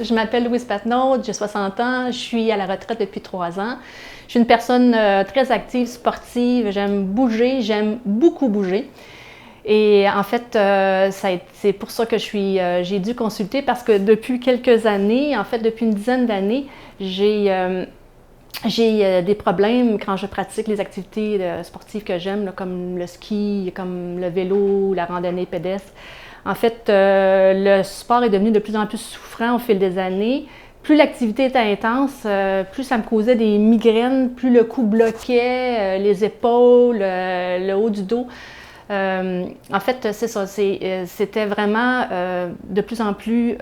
Je m'appelle Louise Patnaud, j'ai 60 ans, je suis à la retraite depuis 3 ans. Je suis une personne très active, sportive, j'aime bouger, j'aime beaucoup bouger. Et en fait, c'est pour ça que j'ai dû consulter parce que depuis quelques années, en fait depuis une dizaine d'années, j'ai des problèmes quand je pratique les activités sportives que j'aime, comme le ski, comme le vélo, la randonnée pédestre. En fait, le sport est devenu de plus en plus souffrant au fil des années. Plus l'activité était intense, plus ça me causait des migraines, plus le cou bloquait, les épaules, le haut du dos. En fait, c'est ça, c'était vraiment de plus en plus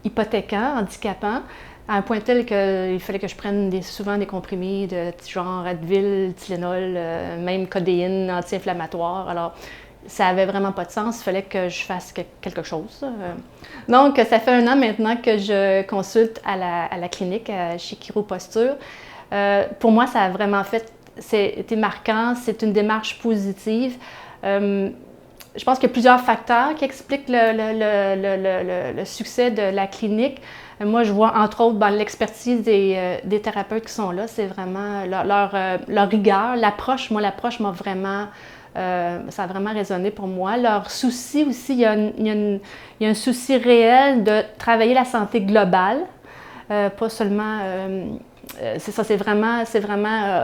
hypothéquant, handicapant, à un point tel qu'il fallait que je prenne souvent des comprimés de genre Advil, Tylenol, même codéine, anti-inflammatoire. Alors, ça avait vraiment pas de sens, il fallait que je fasse quelque chose. Donc, ça fait 1 an maintenant que je consulte à la clinique chez Chiroposture. Pour moi, ça a vraiment été marquant, c'est une démarche positive. Je pense qu'il y a plusieurs facteurs qui expliquent le succès de la clinique. Moi, je vois entre autres dans l'expertise des thérapeutes qui sont là, c'est vraiment leur rigueur, l'approche. Moi, l'approche m'a vraiment, ça a vraiment résonné pour moi. Leur souci aussi, il y a un souci réel de travailler la santé globale, pas seulement... c'est ça, c'est vraiment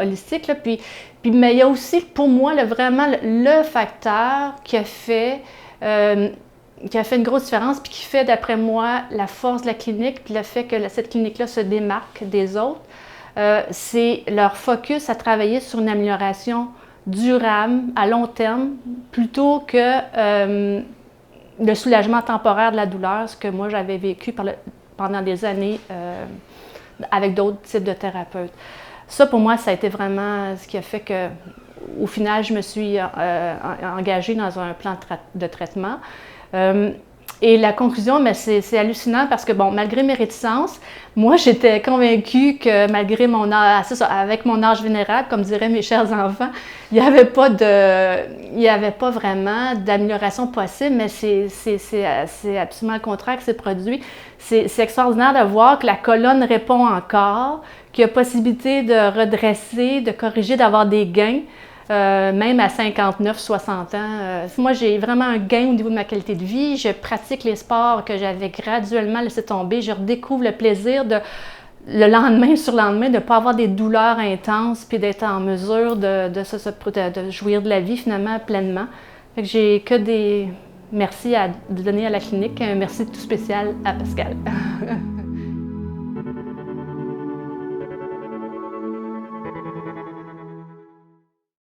holistique. Là. Mais il y a aussi pour moi vraiment le facteur qui a fait une grosse différence, puis qui fait d'après moi la force de la clinique, puis le fait que cette clinique-là se démarque des autres, c'est leur focus à travailler sur une amélioration durable, à long terme, plutôt que le soulagement temporaire de la douleur, ce que moi j'avais vécu pendant des années avec d'autres types de thérapeutes. Ça, pour moi, ça a été vraiment ce qui a fait que, au final, je me suis engagée dans un plan de traitement. Et la conclusion, c'est hallucinant parce que, bon, malgré mes réticences, moi, j'étais convaincue que malgré mon âge, avec mon âge vénérable, comme diraient mes chers enfants, il n'y avait pas vraiment d'amélioration possible, mais c'est absolument le contraire qui s'est produit. C'est extraordinaire de voir que la colonne répond encore, qu'il y a possibilité de redresser, de corriger, d'avoir des gains. Même à 59, 60 ans. Moi, j'ai vraiment un gain au niveau de ma qualité de vie. Je pratique les sports que j'avais graduellement laissé tomber. Je redécouvre le plaisir le lendemain sur lendemain, de ne pas avoir des douleurs intenses puis d'être en mesure de jouir de la vie finalement pleinement. Fait que j'ai que des merci à donner à la clinique. Un merci tout spécial à Pascal.